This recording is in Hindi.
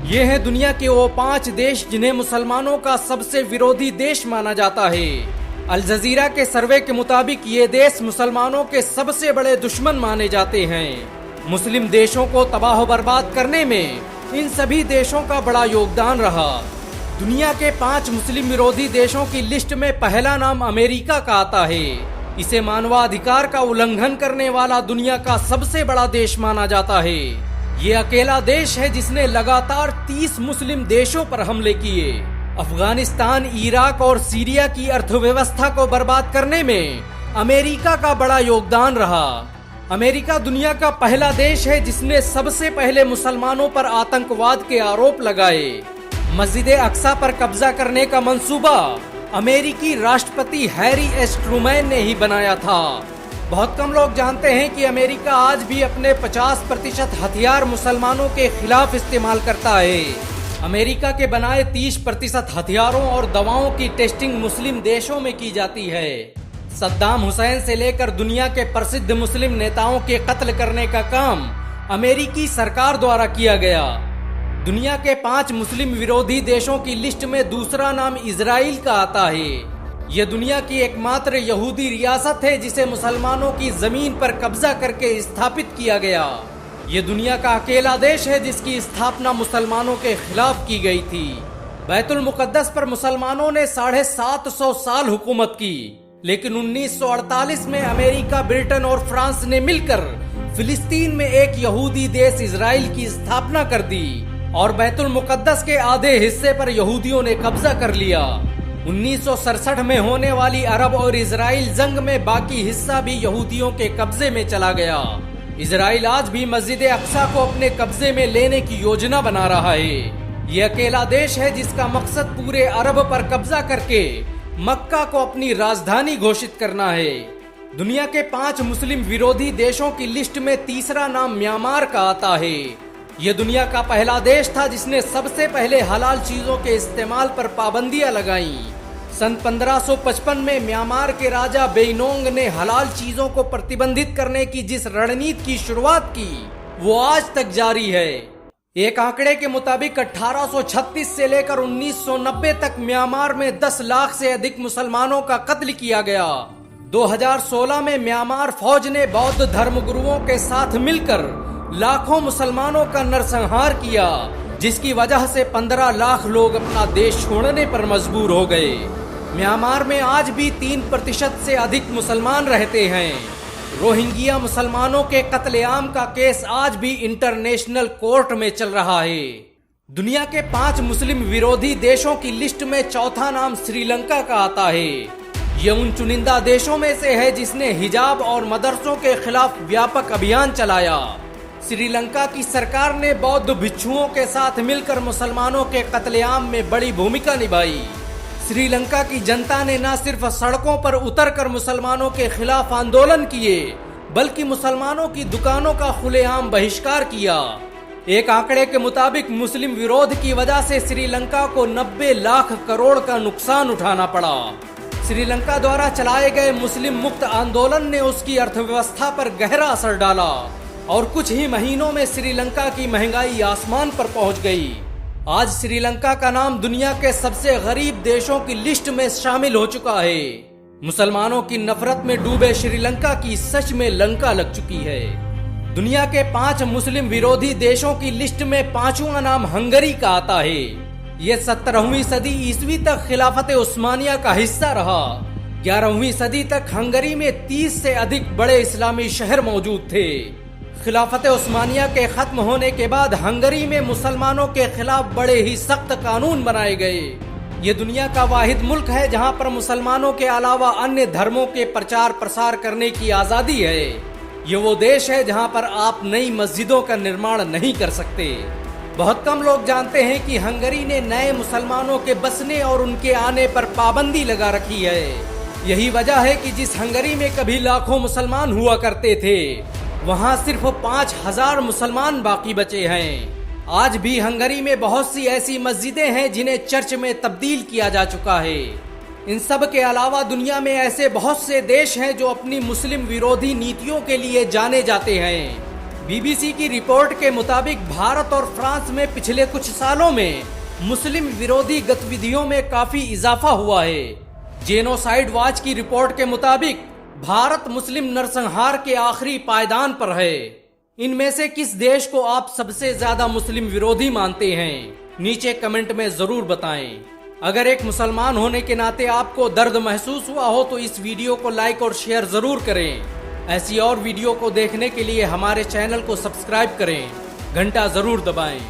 ये हैं दुनिया के वो 5 देश जिन्हें मुसलमानों का सबसे विरोधी देश माना जाता है। अल जजीरा के सर्वे के मुताबिक ये देश मुसलमानों के सबसे बड़े दुश्मन माने जाते हैं। मुस्लिम देशों को तबाह बर्बाद करने में इन सभी देशों का बड़ा योगदान रहा। दुनिया के 5 मुस्लिम विरोधी देशों की लिस्ट में पहला नाम अमेरिका का आता है। इसे मानवाधिकार का उल्लंघन करने वाला दुनिया का सबसे बड़ा देश माना जाता है। ये अकेला देश है जिसने लगातार 30 मुस्लिम देशों पर हमले किए। अफगानिस्तान, इराक और सीरिया की अर्थव्यवस्था को बर्बाद करने में अमेरिका का बड़ा योगदान रहा। अमेरिका दुनिया का पहला देश है जिसने सबसे पहले मुसलमानों पर आतंकवाद के आरोप लगाए। मस्जिद अक्सा पर कब्जा करने का मंसूबा अमेरिकी राष्ट्रपति हैरी एस ट्रूमैन ने ही बनाया था। बहुत कम लोग जानते हैं कि अमेरिका आज भी अपने 50% हथियार मुसलमानों के खिलाफ इस्तेमाल करता है। अमेरिका के बनाए 30% हथियारों और दवाओं की टेस्टिंग मुस्लिम देशों में की जाती है। सद्दाम हुसैन से लेकर दुनिया के प्रसिद्ध मुस्लिम नेताओं के कत्ल करने का काम अमेरिकी सरकार द्वारा किया गया। दुनिया के 5 मुस्लिम विरोधी देशों की लिस्ट में दूसरा नाम इजराइल का आता है। यह दुनिया की एकमात्र यहूदी रियासत है जिसे मुसलमानों की जमीन पर कब्जा करके स्थापित किया गया। यह दुनिया का अकेला देश है जिसकी स्थापना मुसलमानों के खिलाफ की गई थी। बैतुल मुकद्दस पर मुसलमानों ने 750 साल हुकूमत की, लेकिन 1948 में अमेरिका, ब्रिटेन और फ्रांस ने मिलकर फिलिस्तीन में एक यहूदी देश इजराइल की स्थापना कर दी और बैतुल मुकद्दस के आधे हिस्से पर यहूदियों ने कब्जा कर लिया। 1967 में होने वाली अरब और इजराइल जंग में बाकी हिस्सा भी यहूदियों के कब्जे में चला गया। इजराइल आज भी मस्जिद अक्सा को अपने कब्जे में लेने की योजना बना रहा है। ये अकेला देश है जिसका मकसद पूरे अरब पर कब्जा करके मक्का को अपनी राजधानी घोषित करना है। दुनिया के 5 मुस्लिम विरोधी देशों की लिस्ट में तीसरा नाम म्यांमार का आता है। यह दुनिया का पहला देश था जिसने सबसे पहले हलाल चीजों के इस्तेमाल पर पाबंदियां लगाई। सन 1555 में म्यांमार के राजा बेइनोंग ने हलाल चीजों को प्रतिबंधित करने की जिस रणनीति की शुरुआत की वो आज तक जारी है। एक आंकड़े के मुताबिक 1836 से लेकर 1990 तक म्यांमार में 10 लाख से अधिक मुसलमानों का कत्ल किया गया। 2016 में म्यांमार फौज ने बौद्ध धर्मगुरुओं के साथ मिलकर लाखों मुसलमानों का नरसंहार किया, जिसकी वजह से 15 लाख लोग अपना देश छोड़ने पर मजबूर हो गए। म्यांमार में आज भी 3% से अधिक मुसलमान रहते हैं। रोहिंग्या मुसलमानों के कत्लेआम का केस आज भी इंटरनेशनल कोर्ट में चल रहा है। दुनिया के 5 मुस्लिम विरोधी देशों की लिस्ट में चौथा नाम श्रीलंका का आता है। ये उन चुनिंदा देशों में से है जिसने हिजाब और मदरसों के खिलाफ व्यापक अभियान चलाया। श्रीलंका की सरकार ने बौद्ध भिक्षुओं के साथ मिलकर मुसलमानों के कत्लेआम में बड़ी भूमिका निभाई। श्रीलंका की जनता ने न सिर्फ सड़कों पर उतरकर मुसलमानों के खिलाफ आंदोलन किए, बल्कि मुसलमानों की दुकानों का खुलेआम बहिष्कार किया। एक आंकड़े के मुताबिक मुस्लिम विरोध की वजह से श्रीलंका को 90 लाख करोड़ का नुकसान उठाना पड़ा। श्रीलंका द्वारा चलाए गए मुस्लिम मुक्त आंदोलन ने उसकी अर्थव्यवस्था पर गहरा असर डाला और कुछ ही महीनों में श्रीलंका की महंगाई आसमान पर पहुंच गई। आज श्रीलंका का नाम दुनिया के सबसे गरीब देशों की लिस्ट में शामिल हो चुका है। मुसलमानों की नफरत में डूबे श्रीलंका की सच में लंका लग चुकी है। दुनिया के 5 मुस्लिम विरोधी देशों की लिस्ट में 5वां नाम हंगरी का आता है। ये 17वीं सदी ईस्वी तक खिलाफत उस्मानिया का हिस्सा रहा। 11वीं सदी तक हंगरी में 30 से अधिक बड़े इस्लामी शहर मौजूद थे। खिलाफत उस्मानिया के खत्म होने के बाद हंगरी में मुसलमानों के खिलाफ बड़े ही सख्त कानून बनाए गए। ये दुनिया का वाहिद मुल्क है जहां पर मुसलमानों के अलावा अन्य धर्मों के प्रचार प्रसार करने की आजादी है। ये वो देश है जहां पर आप नई मस्जिदों का निर्माण नहीं कर सकते। बहुत कम लोग जानते हैं कि हंगरी ने नए मुसलमानों के बसने और उनके आने पर पाबंदी लगा रखी है। यही वजह है कि जिस हंगरी में कभी लाखों मुसलमान हुआ करते थे, वहाँ सिर्फ 5000 मुसलमान बाकी बचे हैं। आज भी हंगरी में बहुत सी ऐसी मस्जिदें हैं जिन्हें चर्च में तब्दील किया जा चुका है। इन सब के अलावा दुनिया में ऐसे बहुत से देश हैं जो अपनी मुस्लिम विरोधी नीतियों के लिए जाने जाते हैं। बीबीसी की रिपोर्ट के मुताबिक भारत और फ्रांस में पिछले कुछ सालों में मुस्लिम विरोधी गतिविधियों में काफी इजाफा हुआ है। जेनोसाइड वॉच की रिपोर्ट के मुताबिक भारत मुस्लिम नरसंहार के आखिरी पायदान पर है। इनमें से किस देश को आप सबसे ज्यादा मुस्लिम विरोधी मानते हैं? नीचे कमेंट में जरूर बताएं। अगर एक मुसलमान होने के नाते आपको दर्द महसूस हुआ हो तो इस वीडियो को लाइक और शेयर जरूर करें। ऐसी और वीडियो को देखने के लिए हमारे चैनल को सब्सक्राइब करें, घंटा जरूर दबाएं।